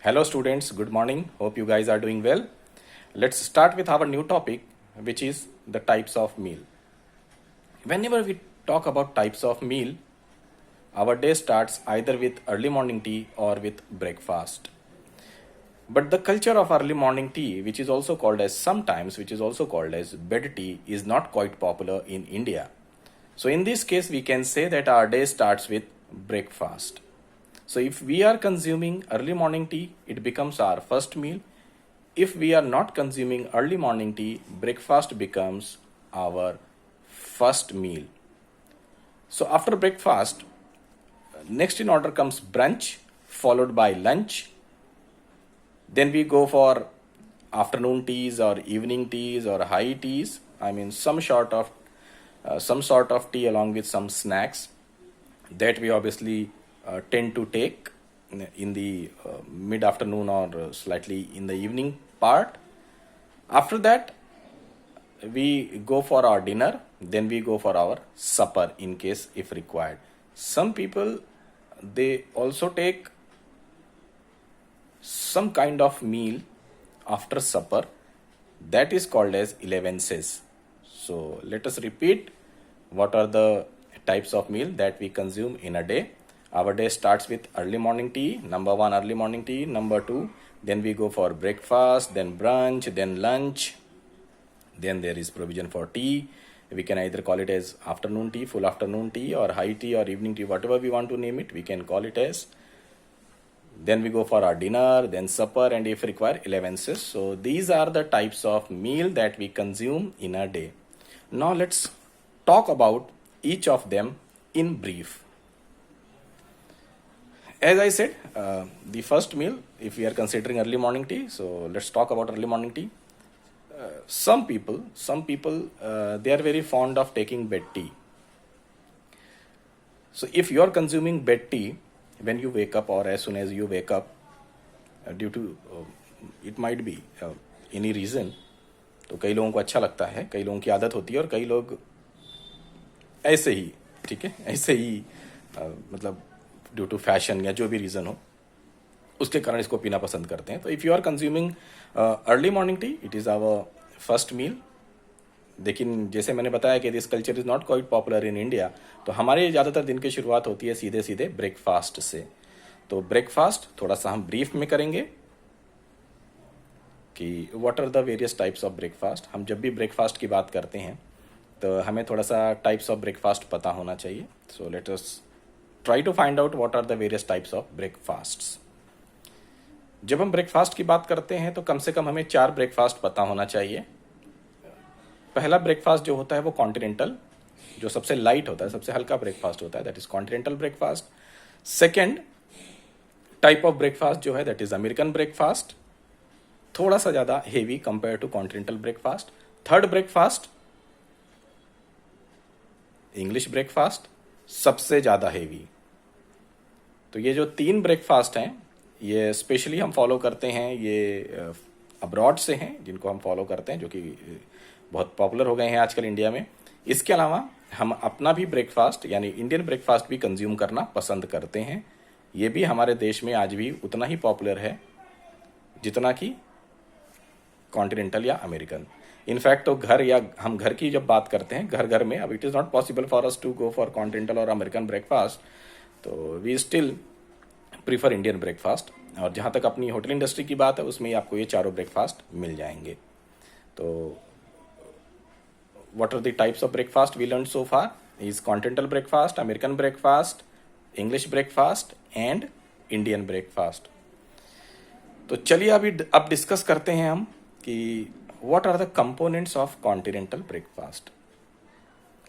Hello students, good morning. Hope you guys are doing well. Let's start with our new topic, which is the types of meal. Whenever we talk about types of meal, our day starts either with early morning tea or with breakfast. But the culture of early morning tea, which is also called as sometimes, which is also called as bed tea, is not quite popular in India. So in this case, we can say that our day starts with breakfast. So if we are consuming early morning tea, it becomes our first meal. If we are not consuming early morning tea, breakfast becomes our first meal. So after breakfast, next in order comes brunch, followed by lunch. Then we go for afternoon teas or evening teas or high teas. I mean some sort of tea along with some snacks that we obviously tend to take in the mid afternoon or slightly in the evening part. After that, we go for our dinner, then we go for our supper in case if required. Some people, they also take some kind of meal after supper, that is called as 11th. So let us repeat what are the types of meal that we consume in a day. Our day starts with early morning tea. Number one, early morning tea. Number two, then we go for breakfast, then brunch, then lunch. Then there is provision for tea. We can either call it as afternoon tea, full afternoon tea, or high tea, or evening tea, whatever we want to name it, we can call it as. Then we go for our dinner, then supper, and if required, 11th. So these are the types of meal that we consume in a day. Now let's talk about each of them in brief. As I said, the first meal, if we are considering early morning tea, so let's talk about early morning tea. Some people, they are very fond of taking bed tea. So if you are consuming bed tea when you wake up or as soon as you wake up, due to it might be any reason, तो कई लोगों को अच्छा लगता है, कई लोगों की आदत होती है और कई लोग ऐसे ही, ठीक है, ऐसे ही मतलब ड्यू टू फैशन या जो भी रीज़न हो उसके कारण इसको पीना पसंद करते हैं. तो if you are consuming early morning tea, it is our first meal. लेकिन जैसे मैंने बताया कि this culture is not quite popular in India, तो हमारे ज़्यादातर दिन की शुरुआत होती है सीधे सीधे ब्रेकफास्ट से. तो ब्रेकफास्ट थोड़ा सा हम ब्रीफ में करेंगे कि what are the various types of breakfast. हम जब भी ब्रेकफास्ट की बात करते हैं तो हमें थोड़ा सा टाइप्स ऑफ ब्रेकफास्ट पता होना चाहिए. So let us try to find out what are the various types of breakfasts. जब हम ब्रेकफास्ट की बात करते हैं तो कम से कम हमें 4 ब्रेकफास्ट पता होना चाहिए. पहला ब्रेकफास्ट जो होता है वो कॉन्टिनेंटल, जो सबसे लाइट होता है, सबसे हल्का ब्रेकफास्ट होता है, that is continental breakfast. Second type of breakfast जो है दैट इज अमेरिकन ब्रेकफास्ट, थोड़ा सा ज़्यादा heavy compare to continental breakfast. Third breakfast English breakfast, सबसे ज़्यादा हेवी. तो ये जो 3 ब्रेकफास्ट हैं ये स्पेशली हम फॉलो करते हैं, ये अब्रॉड से हैं जिनको हम फॉलो करते हैं, जो कि बहुत पॉपुलर हो गए हैं आजकल इंडिया में. इसके अलावा हम अपना भी ब्रेकफास्ट यानी इंडियन ब्रेकफास्ट भी कंज्यूम करना पसंद करते हैं. ये भी हमारे देश में आज भी उतना ही पॉपुलर है जितना कि कॉन्टिनेंटल या अमेरिकन. इनफैक्ट तो घर या हम घर की जब बात करते हैं, घर घर में, अब it is not possible for us to go for continental और अमेरिकन ब्रेकफास्ट, तो we still prefer Indian breakfast. और जहाँ तक अपनी होटल इंडस्ट्री की बात है उसमें आपको ये चारों ब्रेकफास्ट मिल जाएंगे. तो what are the types of breakfast we learned so far is continental breakfast, American breakfast, English breakfast and Indian breakfast. तो चलिए अभी अब डिस्कस करते हैं हम कि what are the components of continental breakfast.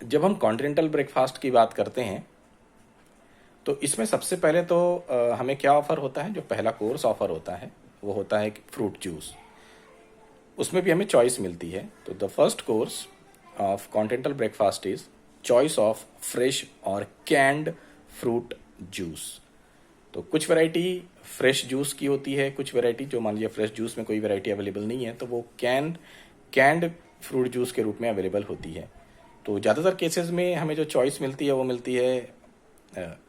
जब हम continental breakfast की बात करते हैं तो इसमें सबसे पहले तो हमें क्या ऑफर होता है, जो पहला कोर्स ऑफर होता है वो होता है फ्रूट जूस. उसमें भी हमें चॉइस मिलती है. तो the first course of continental breakfast is choice of fresh or canned fruit juice. तो कुछ वैरायटी फ्रेश जूस की होती है, कुछ वैरायटी जो मान लीजिए फ्रेश जूस में कोई वैरायटी अवेलेबल नहीं है तो वो कैंड फ्रूट जूस के रूप में अवेलेबल होती है. तो ज़्यादातर केसेस में हमें जो चॉइस मिलती है वो मिलती है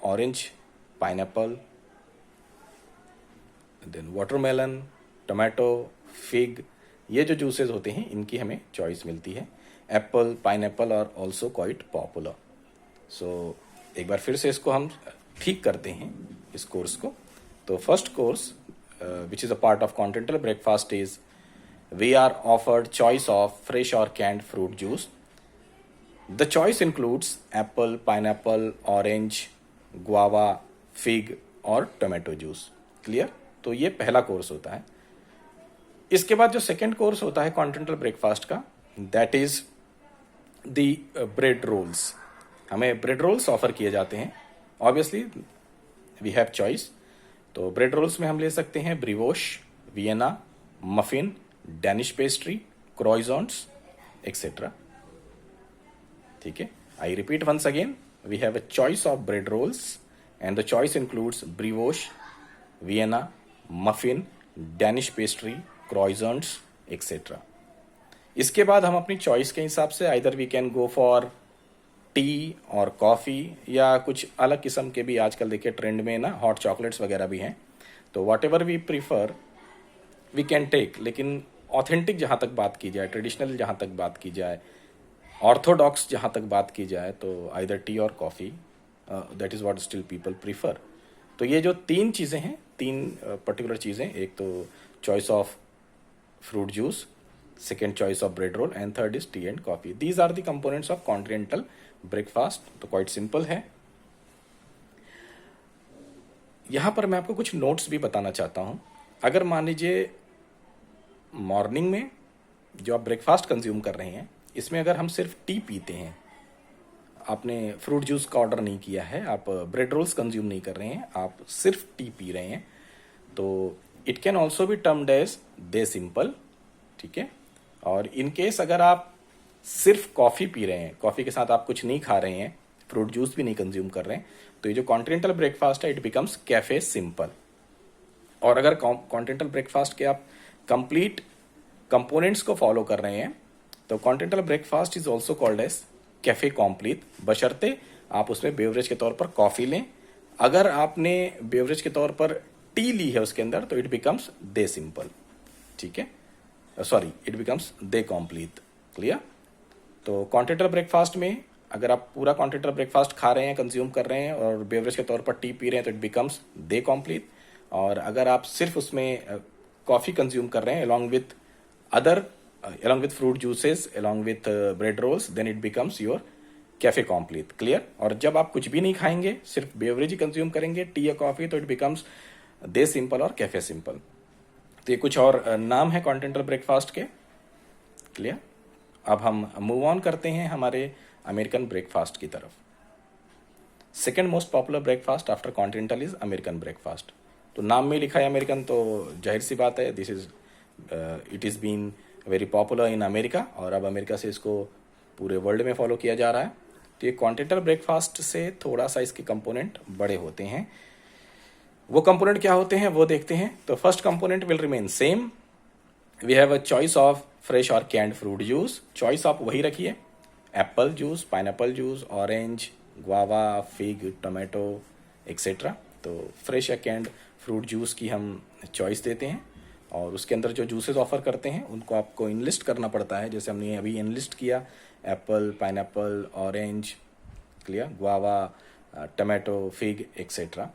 orange, pineapple, then watermelon, tomato, fig, ये जो जूसेस होते हैं इनकी हमें चॉइस मिलती है. Apple, pineapple are also quite popular. So एक बार फिर से इसको हम ठीक करते हैं इस कोर्स को. तो first course which is a part of continental breakfast is we are offered choice of fresh or canned fruit juice. The choice includes apple, pineapple, orange, guava, fig और tomato juice. Clear? तो ये पहला course होता है. इसके बाद जो second course होता है कॉन्टिनेंटल ब्रेकफास्ट का, that is the bread rolls. हमें ब्रेड रोल्स ऑफर किए जाते हैं. Obviously we have choice. तो ब्रेड रोल्स में हम ले सकते हैं brioche, Vienna, muffin, Danish pastry, croissants etcetera. ठीक है, I repeat once again, we have a choice of bread rolls and the choice includes brioche, Vienna, muffin, Danish pastry, croissants etcetera. इसके बाद हम अपनी चॉइस के हिसाब से either we can go for tea और कॉफ़ी या कुछ अलग किस्म के भी आजकल देखिए ट्रेंड में ना हॉट चॉकलेट्स वगैरह भी हैं. तो whatever we prefer we can take. लेकिन ऑथेंटिक जहाँ तक बात की जाए, ट्रेडिशनल जहाँ तक बात की जाए, ऑर्थोडॉक्स जहाँ तक बात की जाए, तो आइदर टी और coffee, that is what still people prefer. तो ये जो तीन चीज़ें हैं, तीन पर्टिकुलर चीज़ें, एक तो choice of fruit juice, second choice of bread roll and third is tea and coffee. These are the components of continental breakfast. तो quite simple है. यहाँ पर मैं आपको कुछ नोट्स भी बताना चाहता हूँ. अगर मान लीजिए मॉर्निंग में जो आप ब्रेकफास्ट कंज्यूम कर रहे हैं, इसमें अगर हम सिर्फ टी पीते हैं, आपने फ्रूट जूस का ऑर्डर नहीं किया है, आप ब्रेड रोल्स कंज्यूम नहीं कर रहे हैं, आप सिर्फ टी पी रहे हैं, तो it can also be termed as the simple. ठीक है. और इन केस अगर आप सिर्फ कॉफ़ी पी रहे हैं, कॉफ़ी के साथ आप कुछ नहीं खा रहे हैं, फ्रूट जूस भी नहीं कंज्यूम कर रहे हैं, तो ये जो कॉन्टिनेंटल ब्रेकफास्ट है इट बिकम्स कैफे सिंपल. और अगर कॉन्टिनेंटल ब्रेकफास्ट के आप कंप्लीट कंपोनेंट्स को फॉलो कर रहे हैं, तो continental breakfast is also called as cafe complete, बशर्ते आप उसमें बेवरेज के तौर पर कॉफ़ी लें. अगर आपने बेवरेज के तौर पर टी ली है उसके अंदर, तो इट बिकम्स दे सिंपल. ठीक है, sorry, it becomes they complete. Clear. तो कॉन्टिनेंटल ब्रेकफास्ट में अगर आप पूरा कॉन्टिनेंटल ब्रेकफास्ट खा रहे हैं, कंज्यूम कर रहे हैं और बेवरेज के तौर पर टी पी रहे हैं, तो इट बिकम्स दे कॉम्प्लीट. और अगर आप सिर्फ उसमें कॉफ़ी कंज्यूम कर रहे हैं along with fruit juices, along with bread rolls, then it becomes your cafe complete. Clear. और जब आप कुछ भी नहीं खाएंगे, सिर्फ बेवरेज ही कंज्यूम करेंगे, टी या कॉफ़ी, तो इट बिकम्स दे सिंपल और कैफे सिंपल. तो ये कुछ और नाम है कॉन्टिनेंटल ब्रेकफास्ट के. क्लियर. अब हम मूव ऑन करते हैं हमारे अमेरिकन ब्रेकफास्ट की तरफ. Second most popular breakfast after continental is American breakfast. तो नाम में लिखा है अमेरिकन, तो जाहिर सी बात है it is been very popular in America, और अब अमेरिका से इसको पूरे वर्ल्ड में फॉलो किया जा रहा है. तो ये कॉन्टिनेंटल ब्रेकफास्ट से थोड़ा सा इसके कंपोनेंट बड़े होते हैं. वो कंपोनेंट क्या होते हैं वो देखते हैं. तो first component will remain same. We have a choice of fresh और कैंड फ्रूट जूस. चॉइस आप वही रखिए, apple juice, pineapple juice, orange, guava, fig, tomato etcetera. तो फ्रेश या कैंड फ्रूट जूस की हम चॉइस देते हैं, और उसके अंदर जो जूसेस ऑफर करते हैं उनको आपको इनलिस्ट करना पड़ता है, जैसे हमने अभी इनलिस्ट किया, Apple, pineapple, orange, clear, guava, tomato, fig etcetera.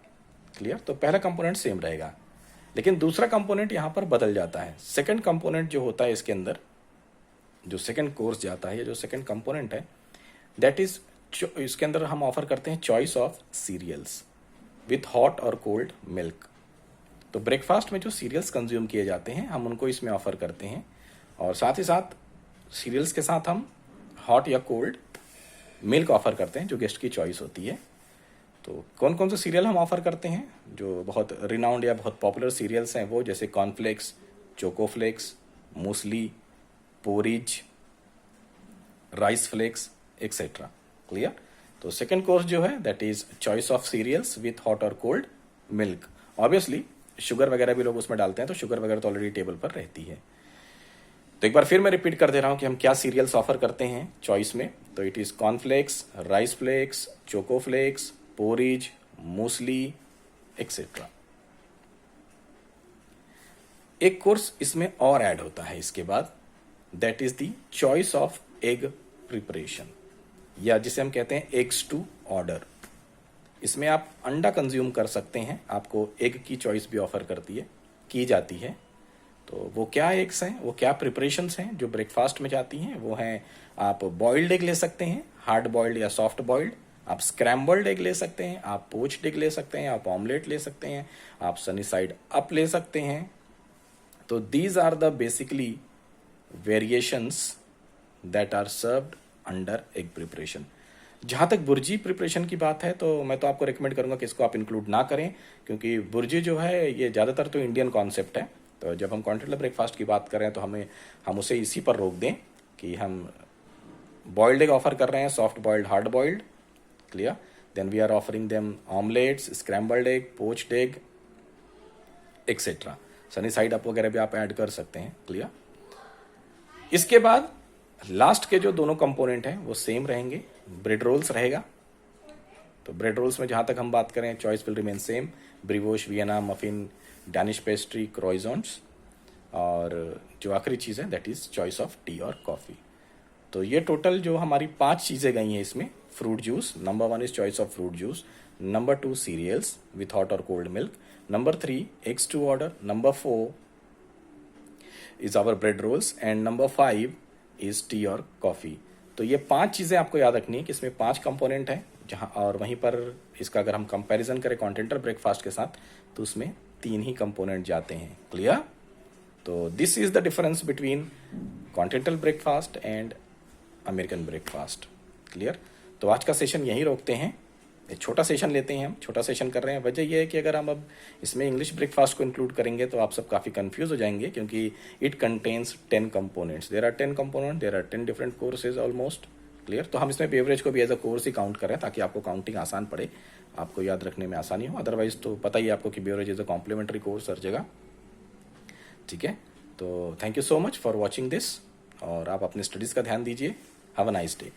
Clear. तो पहला कंपोनेंट सेम रहेगा, लेकिन दूसरा कंपोनेंट यहाँ पर बदल जाता है. सेकंड कंपोनेंट जो होता है इसके अंदर, जो सेकंड कोर्स जाता है, ये जो सेकंड कंपोनेंट है, दैट इज, इसके अंदर हम ऑफर करते हैं choice of cereals with hot और कोल्ड मिल्क. तो ब्रेकफास्ट में जो सीरियल्स कंज्यूम किए जाते हैं हम उनको इसमें ऑफर करते हैं, और साथ ही साथ सीरियल्स के साथ हम हॉट या कोल्ड मिल्क ऑफर करते हैं, जो गेस्ट की चॉइस होती है. तो कौन कौन से सीरियल हम ऑफर करते हैं जो बहुत रिनाउंड या बहुत पॉपुलर सीरियल्स हैं, वो जैसे cornflakes, chocoflakes, muesli, porridge, rice flakes etcetera. Clear. तो सेकंड कोर्स जो है that is choice of cereals with hot और कोल्ड मिल्क. ऑब्वियसली शुगर वगैरह भी लोग उसमें डालते हैं, तो शुगर वगैरह तो ऑलरेडी टेबल पर रहती है. तो एक बार फिर मैं रिपीट कर दे रहा हूं कि हम क्या सीरियल्स ऑफर करते हैं चॉइस में. तो it is cornflakes, rice flakes, chocoflakes, porridge, muesli etcetera. एक कोर्स इसमें और ऐड होता है इसके बाद, that is the choice of egg preparation, या जिसे हम कहते हैं एग्स टू ऑर्डर। इसमें आप अंडा कंज्यूम कर सकते हैं, आपको एग की चॉइस भी ऑफर की जाती है। तो वो क्या एग्स हैं, वो क्या प्रिपरेशंस हैं जो ब्रेकफास्ट में जाती हैं, वो हैं आप बॉइल्ड एग ले सकते हैं, हार्ड बॉइल्ड या सॉफ्ट बॉइल्ड, आप स्क्रैम्बल्ड एग ले सकते हैं, आप पोच्ड एग ले सकते हैं, आप ऑमलेट ले सकते हैं, आप सनी साइड अप ले सकते हैं। तो these are the basically variations that are served under egg preparation. जहाँ तक बुर्जी प्रिपरेशन की बात है तो मैं तो आपको रिकमेंड करूंगा कि इसको आप इंक्लूड ना करें, क्योंकि बुर्जी जो है ये ज़्यादातर तो इंडियन कॉन्सेप्ट है। तो जब हम कॉन्टिनेंटल ब्रेकफास्ट की बात कर रहे हैं तो हम उसे इसी पर रोक दें कि हम बॉइल्ड एग ऑफर कर रहे हैं, soft boiled, hard boiled, clear. Then we are offering them omelettes, scrambled egg, poached egg etcetera, sunny side up वगैरह भी आप ऐड कर सकते हैं, क्लियर। इसके बाद लास्ट के जो दोनों कंपोनेंट हैं वो सेम रहेंगे, ब्रेड रोल्स रहेगा। तो ब्रेड रोल्स में जहां तक हम बात करें choice will remain same, brioche, Vienna, muffin, Danish pastry, croissants, और जो आखिरी चीज़ है that is choice of tea और कॉफ़ी। तो ये टोटल जो हमारी 5 चीज़ें गई हैं इसमें, fruit juice, number 1 is choice of fruit juice, number 2 cereals with hot और cold milk, number 3 eggs to order, number 4 is our bread rolls, and number 5 is tea और कॉफ़ी। तो ये 5 चीज़ें आपको याद रखनी है कि इसमें 5 कंपोनेंट हैं जहाँ, और वहीं पर इसका अगर हम कंपैरिजन करें कॉन्टिनेंटल ब्रेकफास्ट के साथ तो उसमें 3 ही कंपोनेंट जाते हैं, क्लियर। तो this is the difference between continental breakfast and American breakfast, clear. तो आज का सेशन यहीं रोकते हैं, एक छोटा सेशन लेते हैं, हम छोटा सेशन कर रहे हैं। वजह यह है कि अगर हम अब इसमें इंग्लिश ब्रेकफास्ट को इंक्लूड करेंगे तो आप सब काफ़ी कंफ्यूज हो जाएंगे, क्योंकि it contains 10 components, there are 10 component, there are 10 different courses almost, clear. तो हम इसमें बेवरेज को भी एज अ कोर्स ही काउंट करें ताकि आपको काउंटिंग आसान पड़े, आपको याद रखने में आसानी हो। अदरवाइज तो पता ही है आपको कि beverage is a complimentary course हर जगह, ठीक है। तो thank you so much for watching this, और आप अपने स्टडीज़ का ध्यान दीजिए। Have a nice day.